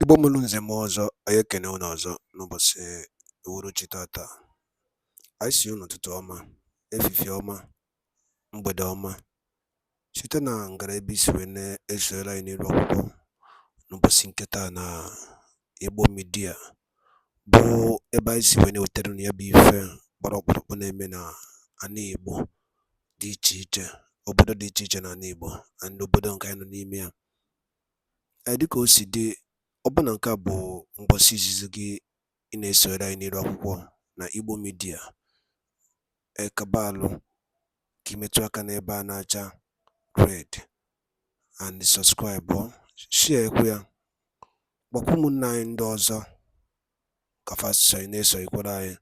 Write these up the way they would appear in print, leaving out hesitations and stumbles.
Igbo mụrụ nze m ọzọ, anyị ekene unu ọzọ n'ụbọchị uhuruchi tata. Anyị si unu ụtụtụ ọma, efifie ọma, mgbede ọma, site na ngara ebe isi wee na-esoyere anyị n'iru akwụkwọ n'ụbọchị nke taa na Igbo midia, bụ ebe anyị si wee na-ewetara unu ya bụ ife gbara ọkpụrụkpụ na-eme na ana Igbo dị iche iche, obodo dị iche iche na ana Igbo na obodo nke anyị nọ n'ime ya. Dịka o si dị, ọbụna nke a bụ mgbọsị izizi gị ị na-esonyere anyị n'iru akwụkwọ na Igbo midia, ekabalụ ka imetụ aka n'ebe a na-acha red and subscribe ọ, share ekwe ya, gbakwa ụmụnne anyị ndị ọzọ ka fasịsọ anyị na-esonyekwara anyị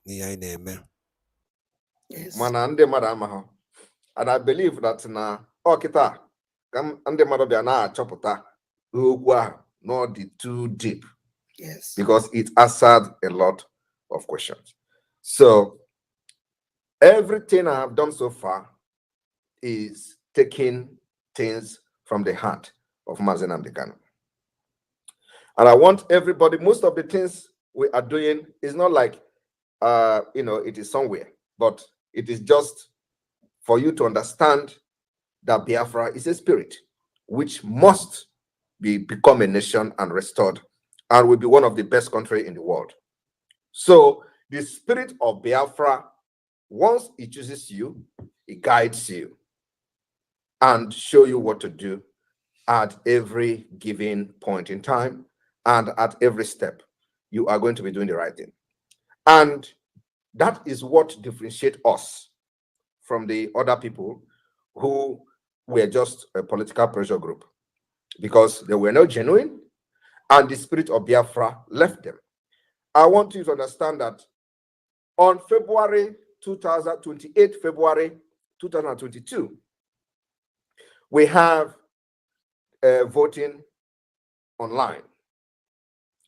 n'ihe anyị na-eme. Mana ndị mmadụ amaghị, and I believe that na ọkịta ka ndị mmadụ bịa na-achọpụta okwu ahụ not the too deep. Yes. Because it answered a lot of questions. So everything I have done so far is taking things from the heart of Mazen Amdekano. And I want everybody, most of the things we are doing is not like, it is somewhere, but it is just for you to understand that Biafra is a spirit which must become a nation and restored, and will be one of the best countries in the world. So the spirit of Biafra, once it chooses you, it guides you and show you what to do at every given point in time, and at every step you are going to be doing the right thing. And that is what differentiates us from the other people who were just a political pressure group, because they were not genuine and the spirit of Biafra left them. I want you to understand that on February 2022, we have voting online,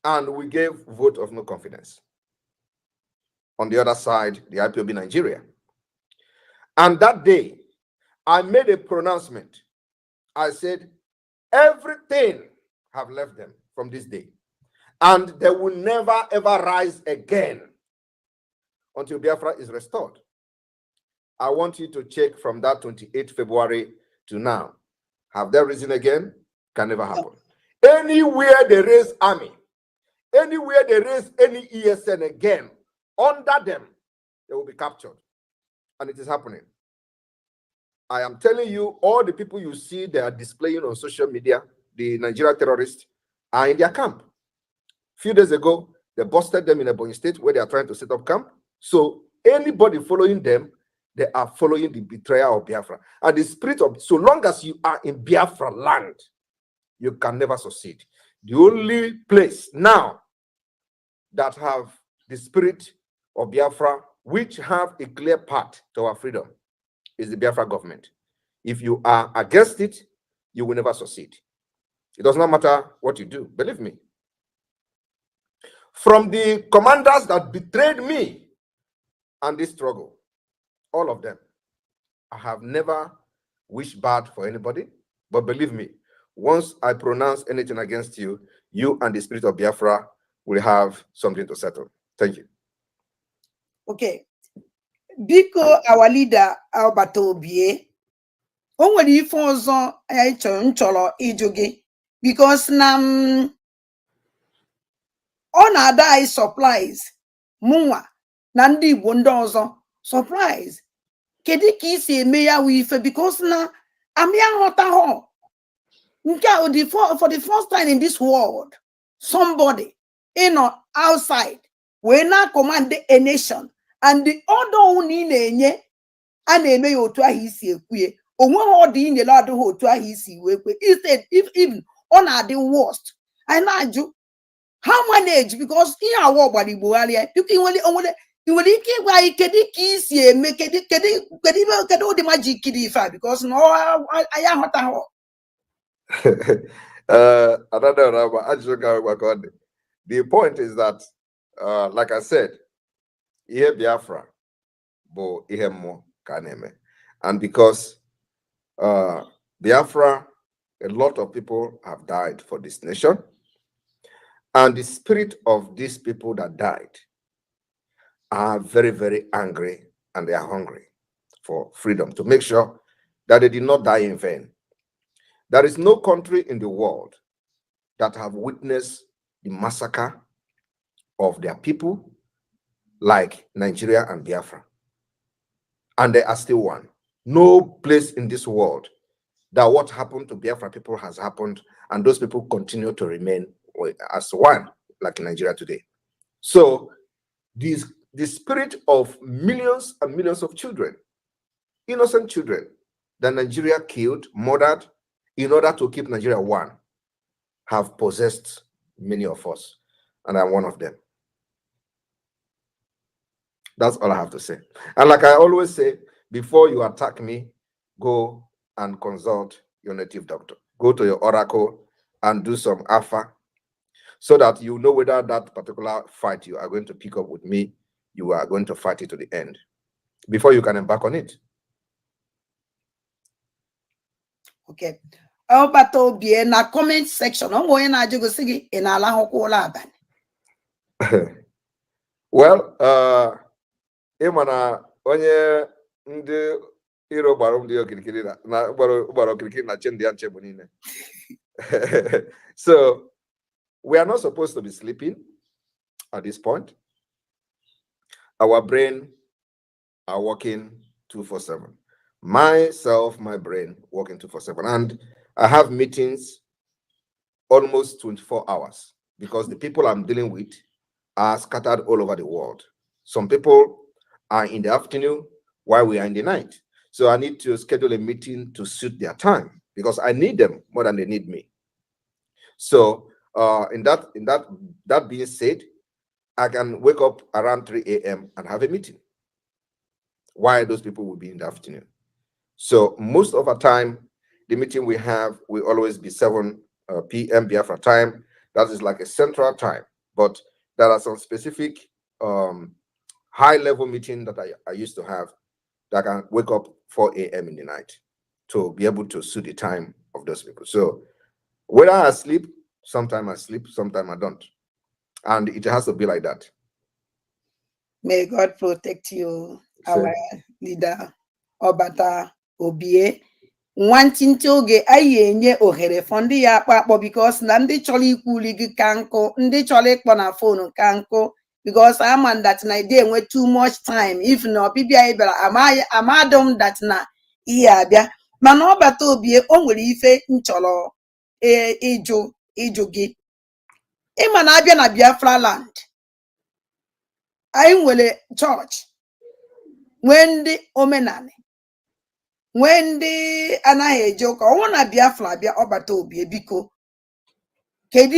and we gave vote of no confidence. On the other side, the IPOB Nigeria. And that day, I made a pronouncement. I said, everything have left them from this day, and they will never ever rise again until Biafra is restored. I want you to check from that 28th February to now. Have they risen again? Can never happen. Anywhere they raise army, anywhere they raise any ESN again, under them, they will be captured. And it is happening. I am telling you, all the people you see they are displaying on social media, the Nigeria terrorists, are in their camp. A few days ago, they busted them in a Ebonyi state where they are trying to set up camp. So anybody following them, they are following the betrayal of Biafra. And the spirit of, so long as you are in Biafra land, you can never succeed. The only place now that have the spirit of Biafra, which have a clear path to our freedom, is the Biafra government. If you are against it, you will never succeed. It does not matter what you do, believe me. From the commanders that betrayed me and this struggle, all of them, I have never wished bad for anybody, but believe me, once I pronounce anything against you, you and the spirit of Biafra will have something to settle. Thank you. Okay. Biko our leader Albert Obie, o nwere ife ọzọ anyị chọrọ ịjụ gị, because na ọ na-ada anyị supplies mụnwa na ndị Igbo ndị ọzọ supplies. Kedu ka isi eme ya wụ ife, because na amị aghọtaghọ nke a for the first time in this world, somebody outside wee na command a nation, and the other one na-enye a na-eme ya otu ahụ isi ekwuye, onweghị ọdị inyere adịghị otu ahụ isi wee kwe. Instead, if even ọ na-adị worst, anyị na-ajụ how manage, because ihe awa ọgbara Igbo gharịa, biko nwere ike ịgwa anyị kedu ka isi eme, kedu ụdị majik dị ife a, because na anyị aghọtaghị. The point is that, like I said, ihe Biafra bụ ihe mmụọ ka na-eme. And because Biafra, a lot of people have died for this nation. And the spirit of these people that died are very, very angry, and they are hungry for freedom, to make sure that they did not die in vain. There is no country in the world that have witnessed the massacre of their people like Nigeria and Biafra. And they are still one. No place in this world that what happened to Biafra people has happened, and those people continue to remain as one, like in Nigeria today. So the spirit of millions and millions of children, innocent children, that Nigeria killed, murdered, in order to keep Nigeria one, have possessed many of us, and I'm one of them. That's all I have to say. And like I always say, before you attack me, go and consult your native doctor. Go to your oracle and do some alpha, so that you know whether that particular fight you are going to pick up with me, you are going to fight it to the end before you can embark on it. Okay. But be na comment section. I'm going to go see in ala. Well, ịmana onye ndị iro gbara ndị okirikiri na gbara okirikiri na chi ndị ya nche bụ niile. So we are not supposed to be sleeping at this point. Our brain are working 247. Myself, my brain working 247, and I have meetings almost 24 hours because the people I'm dealing with are scattered all over the world. Some people are in the afternoon while we are in the night. So I need to schedule a meeting to suit their time because I need them more than they need me. So that being said, I can wake up around 3 a.m. and have a meeting while those people will be in the afternoon. So most of our time, the meeting we have will always be 7 p.m. Biafra time. That is like a central time. But there are some specific high-level meeting that I used to have that I can wake up 4 a.m. in the night to be able to suit the time of those people. So whether I sleep, sometimes I sleep, sometimes I don't. And it has to be like that. May God protect you, our leader, Obata Obie. Wanting to get a ohere fondi ya akpakpo because na ndị chọrọ ikwuli gị ka nkụ, ndị chọrọ ịkpọ na phone ka nkụ, because I'm on that na dey enwe too much time. If no bibia ibera amadom that na ihe abịa. Mana Obata Obie o nwere ife nchọrọ ịjụ gị. Ịma na abịa na Biafra land, anyị nwere church, nwee ndị omenani, nwee ndị anaghị eje ụka. Ọnwụ na Biafra bịa Obata Obie biko kedu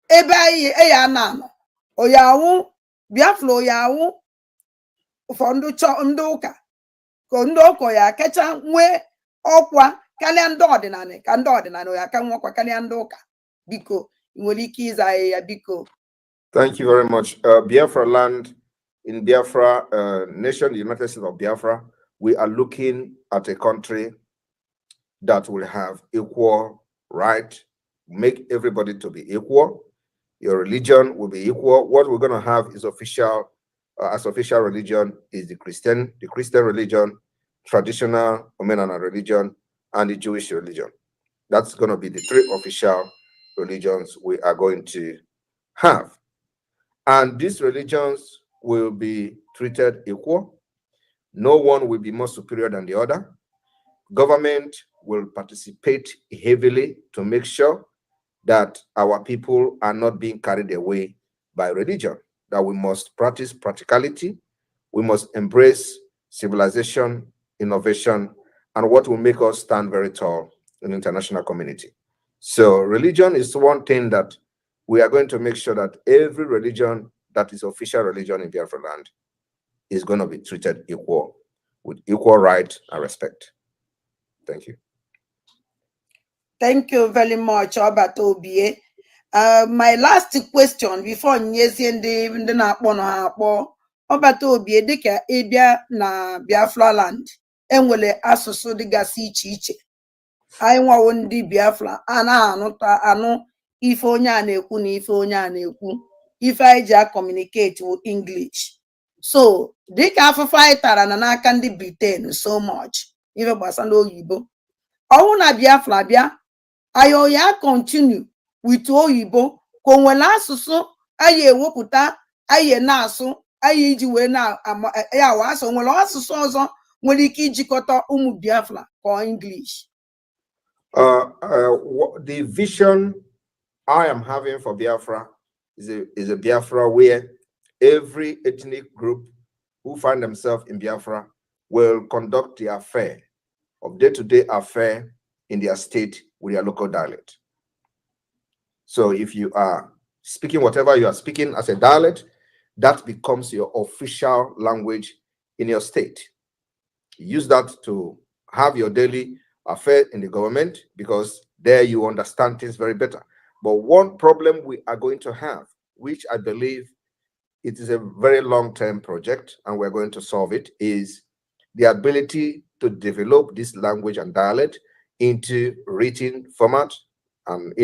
ebe anyị eya na-anọ oyawu Biafra oyawu ụfọdụ ndị ụka ka ndị ụka ya kacha nwee ọkwa karịa ndị ọdịnala, ka ndị ọdịnala ya ka nwee ọkwa karịa ndị ụka biko nwere ike ịza anyị ya biko. Thank you very much. Biafra land, in Biafra nation, the United States of Biafra, we are looking at a country that will have equal right, make everybody to be equal. Your religion will be equal. What we're going to have is official, as official religion is the Christian religion, traditional Omenana religion, and the Jewish religion. That's going to be the 3 official religions we are going to have. And these religions will be treated equal. No one will be more superior than the other. Government will participate heavily to make sure that our people are not being carried away by religion, that we must practice practicality, we must embrace civilization, innovation, and what will make us stand very tall in the international community. So religion is one thing that we are going to make sure that every religion that is official religion in Biafra land is going to be treated equal, with equal right and respect. Thank you. Thank you very much, Obata Obie. My last question before Nyezi ndị na-akpọ na akpọ Obata Obie dịka ịbịa na Biafra land enwere asụsụ dịgasị iche iche. Anyị nwawo ndị Biafra a na-anụ ife onye a na-ekwu na ife onye a na-ekwu, ife anyị ji communicate with English. So dịka afụfụ anyị tara na n'aka ndị Britain so much ife gbasara oyibo, ọwụ na Biafra bịa anyị ya continue with oyibo ka o nwere asụsụ anyị ewepụta anyị na-asụ anyị iji wee na ya asụ nwere asụsụ ọzọ nwere ike ijikọta ụmụ Biafra ka English. The vision I am having for Biafra is a Biafra where every ethnic group who find themselves in Biafra will conduct their affair of day-to-day affair in their state with their local dialect. So if you are speaking whatever you are speaking as a dialect, that becomes your official language in your state. Use that to have your daily affair in the government, because there you understand things very better. But one problem we are going to have, which I believe it is a very long-term project and we're going to solve it, is the ability to develop this language and dialect into written format and,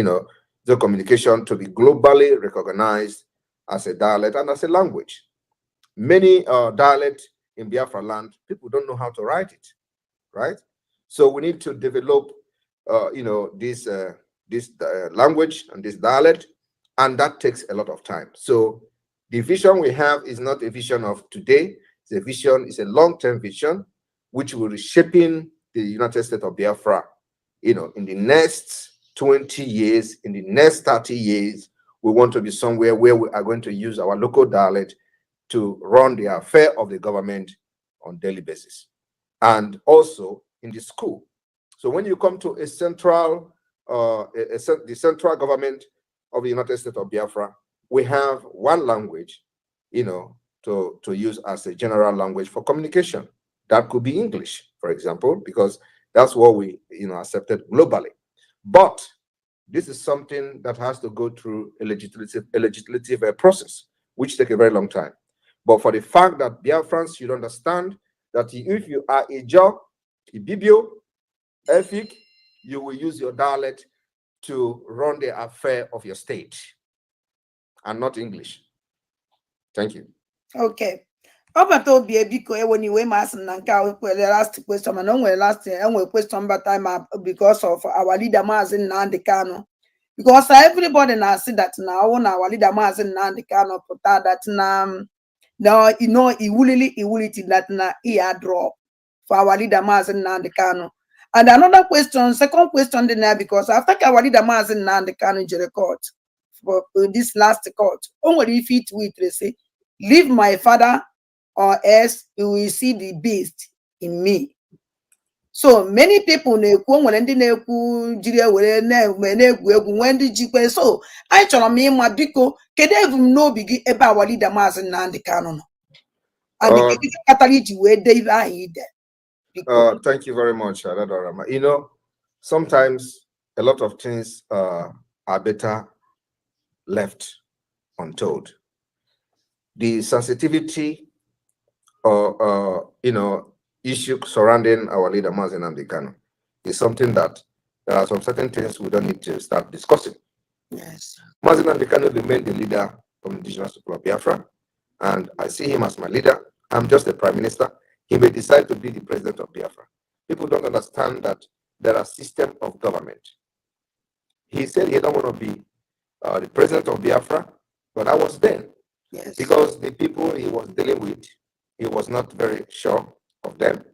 the communication to be globally recognized as a dialect and as a language. Many dialects in Biafra land, people don't know how to write it, right? So we need to develop, this language and this dialect, and that takes a lot of time. So the vision we have is not a vision of today. It's a long-term vision, which will be shaping the United States of Biafra, in the next 20 years, in the next 30 years. We want to be somewhere where we are going to use our local dialect to run the affair of the government on a daily basis, and also in the school. So when you come to a central, the central government of the United States of Biafra, we have one language, to use as a general language for communication. That could be English, for example, because that's what we, accepted globally. But this is something that has to go through a legislative process, which takes a very long time. But for the fact that Biafrans should understand that if you are a Jaw, Ibibio, Efik, you will use your dialect to run the affair of your state and not English. Thank you. Okay. Ọbata obi ebiko eweniwe masị na nke a kwere last question, mana o nwere question but time because of our leader Maazị Nnamdi Kanu, because everybody na see that now our leader Maazị Nnamdi Kanu pụta that now iwuliti that na ear drop for our leader Maazị Nnamdi Kanu. And another question, second question there, because after our leader Maazị Nnamdi Kanu jere court for this last court, only if it will say, leave my father or else you will see the beast in me. So many people na-ekwu nwere ndị na-ekwu jiri ewere na-egwu egwu nwee ndị jikwe. So anyị chọrọ m ịma biko kedu ebumnobi gị ebe our leader Maazị Nnamdi Kanu nọ, and kedu kpatara iji wee dee ibe anyị ide. Thank you very much, Adadorama. Sometimes a lot of things are better left untold. The sensitivity or issue surrounding our leader Maazị Nnamdi Kanu is something that there are some certain things we don't need to start discussing. Yes. Maazị Nnamdi Kanu remained the leader of the indigenous people of Biafra, and I see him as my leader. I'm just the prime minister. He may decide to be the president of Biafra. People don't understand that there are systems of government. He said he don't want to be the president of Biafra, but I was then. Yes. Because the people he was dealing with, he was not very sure of them.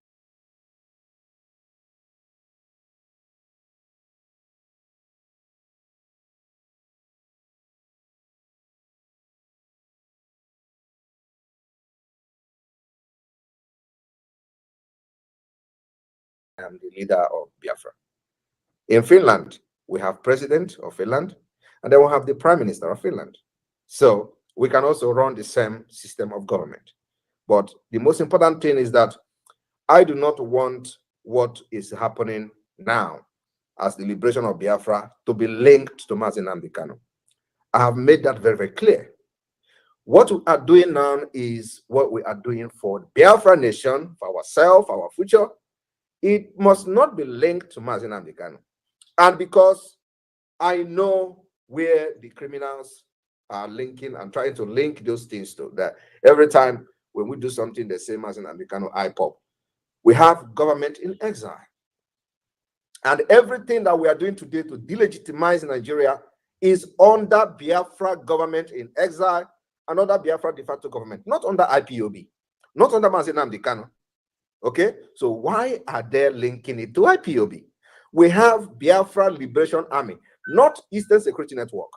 I am the leader of Biafra. In Finland, we have president of Finland, and then we have the prime minister of Finland. So we can also run the same system of government. But the most important thing is that I do not want what is happening now as the liberation of Biafra to be linked to Maazị Nnamdi Kanu. I have made that very, very clear. What we are doing now is what we are doing for the Biafra nation, for ourselves, our future. It must not be linked to Maazị Nnamdi Kanu. And because I know where the criminals are linking and trying to link those things to that. Every time when we do something, the same as in Americano IPOP, we have government in exile. And everything that we are doing today to delegitimize Nigeria is under Biafra government in exile, and under Biafra de facto government, not under IPOB, not under Mazenam Dikano. Okay, so why are they linking it to IPOB? We have Biafra Liberation Army, not Eastern Security Network.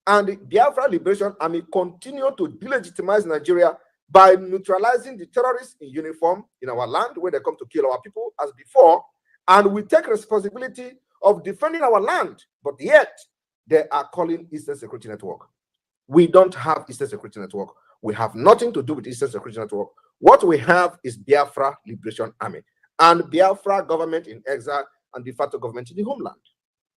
And the Biafra Liberation Army continue to delegitimize Nigeria by neutralizing the terrorists in uniform in our land when they come to kill our people as before. And we take responsibility of defending our land, but yet they are calling Eastern Security Network. We don't have Eastern Security Network. We have nothing to do with Eastern Security Network. What we have is Biafra Liberation Army and Biafra government in exile and de facto government in the homeland.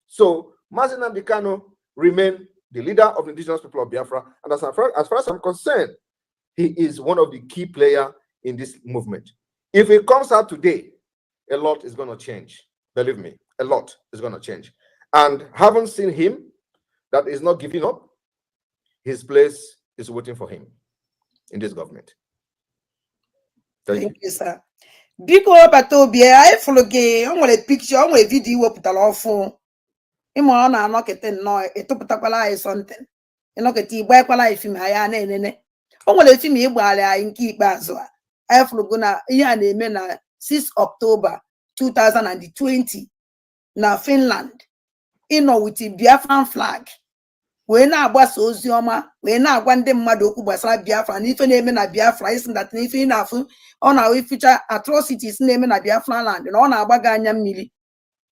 So Mazen Dikano remain the leader of the indigenous people of Biafra, and as far as I'm concerned, he is one of the key players in this movement. If he comes out today, a lot is going to change. Believe me, a lot is going to change. And haven't seen him, that is not giving up. His place is waiting for him in this government. Thank you, sir. Biko Batobie, I follow gay, on a picture, on a video put a law phone. Imon, I'm not getting no, it took a something. You know, get work while I film Hayane. On will let me while I in keep Bazwa. I follow gonna Yan 6 October 2020. Now Finland. You know, with the Biafran flag. We na agbasa ozioma we na agwa ndị mmadụ okwu gbasara Biafra na ife na-eme na Biafra isi that na ife na-afụ ọ na feature atrocities na-eme na Biafra land na ọ na-agbaga anya mmiri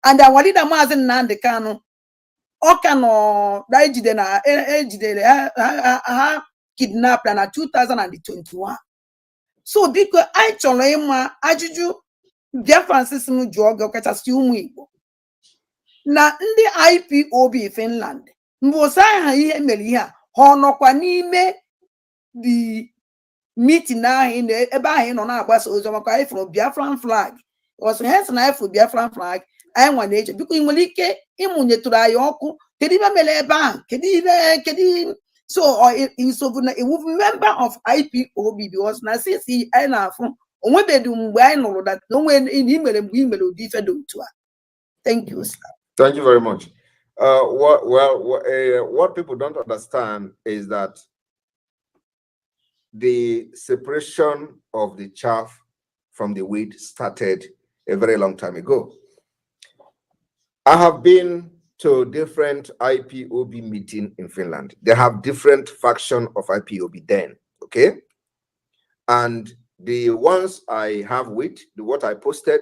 and our leader Maazị Nnamdi Kanu ọ ka nọ na ejidere ha kidnap na 2021 so biko anyị chọrọ ịma ajụjụ Biafra nsisi m jụọ gị ọkachasị ụmụ Igbo na ndị IPOB Finland mbosa ha ihe mere ihe a nọkwa n'ime the meeting ahụ ebe ahụ nọ na-agbasa ozi maka anyị from Biafran flag ọsọ hence na anyị from Biafran flag anyị nwa na-eche biko ị nwere ike ịmụnyetụrụ anyị ọkụ kedu ihe mere ebe ahụ kedu so so na a member of IPOB because na since anyị na-afụ onwebeghị mgbe anyị nụrụ that onwe imere mgbe imere ụdị ife dị otu a. Thank you, sir. Thank you very much. What people don't understand is that the separation of the chaff from the wheat started a very long time ago. I have been to different IPOB meetings in Finland. They have different factions of IPOB then, okay? And the ones I have with, what I posted,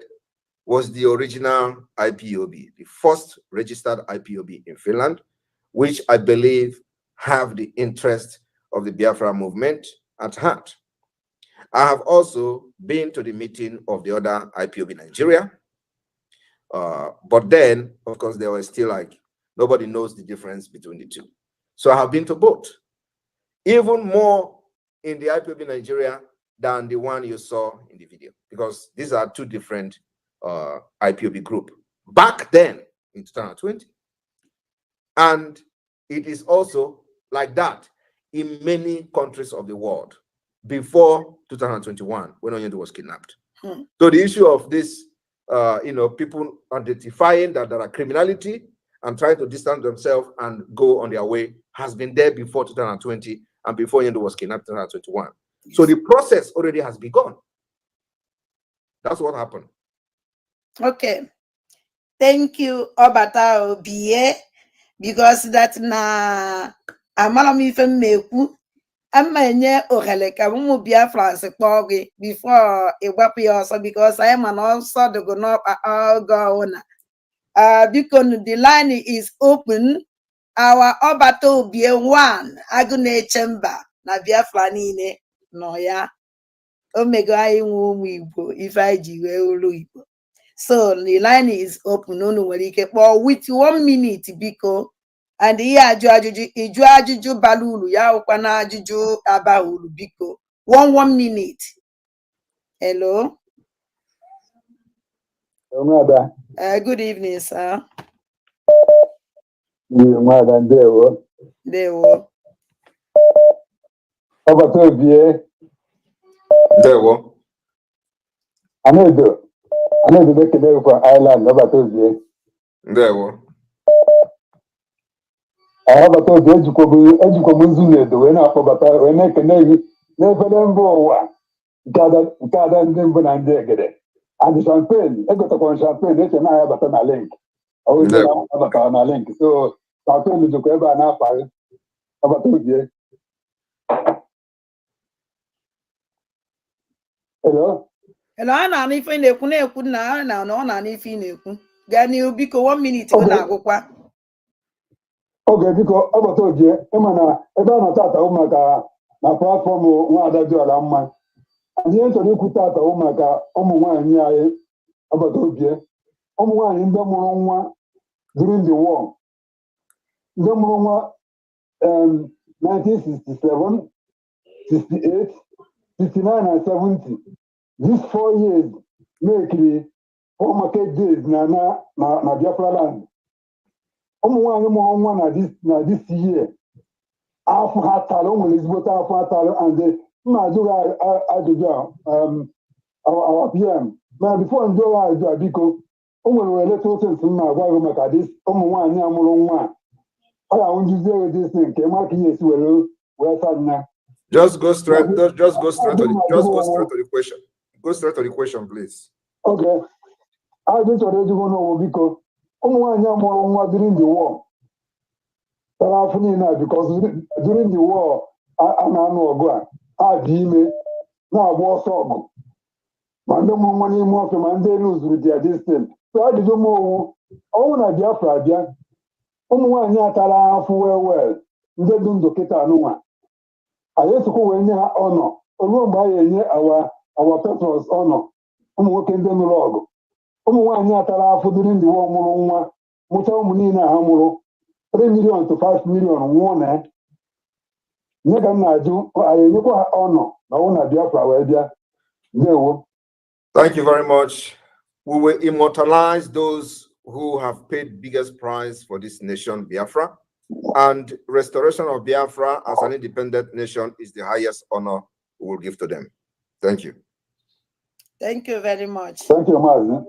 was the original IPOB, the first registered IPOB in Finland, which I believe have the interest of the Biafra movement at heart. I have also been to the meeting of the other IPOB in Nigeria, but then, of course, they were still like, nobody knows the difference between the two. So I have been to both, even more in the IPOB in Nigeria than the one you saw in the video, because these are two different IPOB group back then in 2020, and it is also like that in many countries of the world before 2021 when Onyedo was kidnapped. So the issue of this, people identifying that there are criminality and trying to distance themselves and go on their way has been there before 2020 and before Onyedo was kidnapped in 2021. Yes. So the process already has begun. That's what happened. Okay, thank you, Obata Obie, because that na amalam ife meku amanye oheleka mu Biafra se kpogi before iwapi also because I am an also the go no go on. Because the line is open. Our Obata Obie 1 agune chamber na Biafra nine no ya omega I Igbo if I jiwe olu Igbo. So the line is open. No, but with 1 minute, biko, and here Iju balulu ya ukwana ajuju abahulu biko. 1 minute. Hello. Good evening, sir. Mother, there were. There were. Over 12 years. There were. I know the make a for Ireland over 12 years. There were. I have a told you to come in the winner for Bata, when I can navy, never them go. Gather and then and there get it. And the champagne, I got a champagne, they can I have a link. I was There have a link. So I'll tell you to go ever now about 2 years. Hello? Hello, Anna, if in the Kuna could now, no, if in the Gani, because 1 minute go now go qua. Okay, because about 2 years, Emana, about Tata na platform one other do a man. And the answer you could start one year about 2 years. One in the Morongwa during the war. The Morongwa 1967, 68, 69, and 70. These 4 years make the 4 market days na Biafra land. One na this year. After Hatalo, when it's what after Hatalo, and the our PM. Now, before I'm doing I because we're little things in my wife make this. One year more. I want to do this thing. Came out here to where just go straight. Just go straight to the question. Go straight to the question, please. Okay. I just already want to know because 1 year more during the war. Because during the war, I know I did now war song. Mande mo money more from Mande lose with their distance. So I did more. Oh, na Biafra, Bia. 1 year tara well. They don't do it. I used to go in honor. Alone by our patrons honor. Working them log. 1 year tara during the war. Mucha munina hamuro. 3 million to 5 million one. Nega na do I honor. I want to Biafra where Thank you very much. We will immortalize those who have paid biggest price for this nation, Biafra. And restoration of Biafra as an independent nation is the highest honor we will give to them. Thank you. Thank you very much. Thank you, Mazi.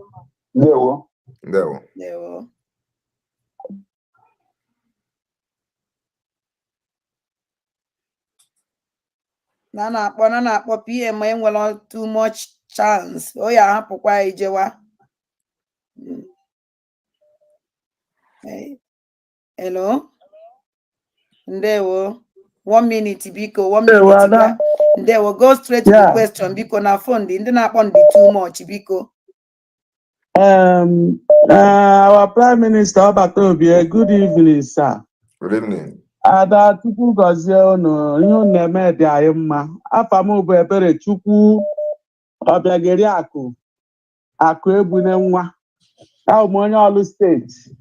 There. Na akpọ PM enwere too much chance. Oh ya hapụkwa ijewa. Hello. Ndewo. 1 minute biko. 1 minute. Ndewo. Go straight to the question biko na phone ndị na-akpọ ndị too much biko. Our Prime Minister Obatobie, good evening, sir. Good evening. Ada Chukwu gozie unu ihe unu na-eme dị anyị mma. Afa m bụ Ebere Chukwu Ọbịageri akụ Egbune nwa. Ahụ m onye Ọlụ steeti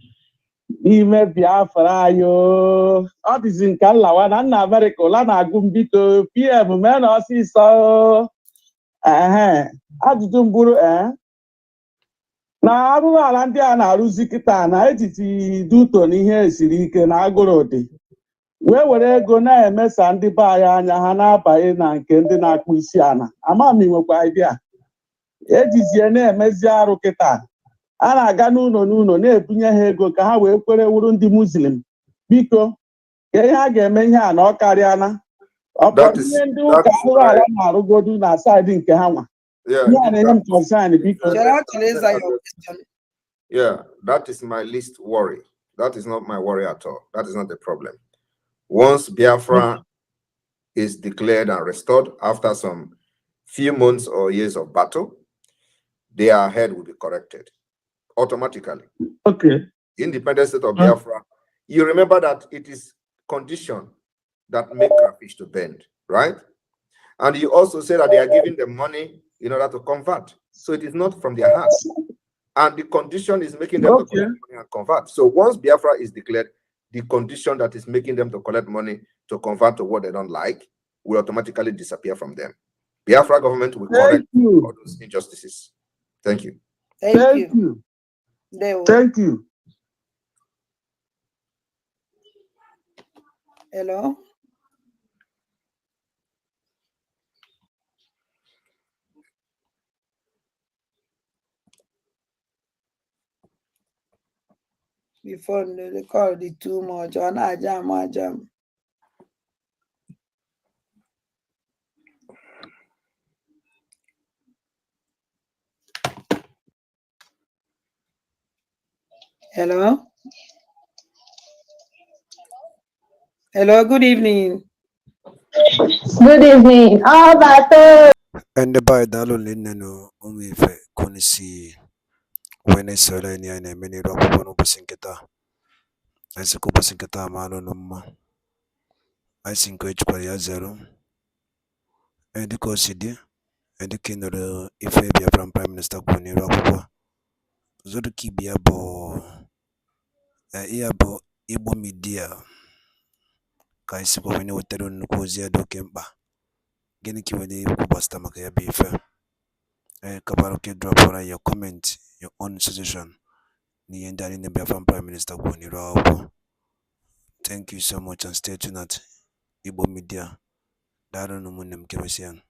n'ime Biafra anyị. Ọ dịzi nke nlawa na nna America ụla na-agụ m biko PM mee na ọsịsọ. Ajụjụ m bụrụ na arụrụ ala ndị a na-arụzi kịta na etiti duto na ihe esiri ike na agụrụ dị were ego na-emesa ndị be anyị anya ha na-abanye na nke ndị na-akpụ isi ana ama m inwekwa idea ejizie na-emezi arụ kịta a na-aga n'ụlọ na-ebunye ha ego ka ha wee kwere wuru ndị Muslim biko ka ihe ha ga-eme ihe a na ọ karịana ọkpọrọ ihe ndị ụka arụrụ ala na-arụgodu na saịdị nke ha nwa. Yeah, that is my least worry. That is not my worry at all. That is not the problem. Once Biafra is declared and restored after some few months or years of battle, their head will be corrected automatically. Okay. Independent state of Biafra. You remember that it is condition that make crayfish to bend, right? And you also say that they are giving them money in order to convert. So it is not from their heart. And the condition is making them to collect money and convert. So once Biafra is declared, the condition that is making them to collect money to convert to what they don't like will automatically disappear from them. Biafra government will correct all those injustices. Thank you. Thank you. Hello? Before they call it too much. On ajam. Hello? Hello, good evening. Good evening. How about you? Ende by dalo lineno umife kunisi wene sole ni ane meni rapo no basinketa. Aisiku basinketa amano numma. Aisinko ichukwa ya zero. Endi kosidi. Endi kinoro ife Biafra Prime Minister kuni rapo. Zodu kibi abo. Iya bo Igbo media. Ka isiku wene wetero nukuzi ya dokemba. Gini kiwene kubasta maka ya bife. Kabaroke drop on your comment, your own suggestion. Ni yendani ne Biafra Prime Minister kuni rapo. Thank you so much and stay tuned at Igbo Media. Daro no munem kemesian.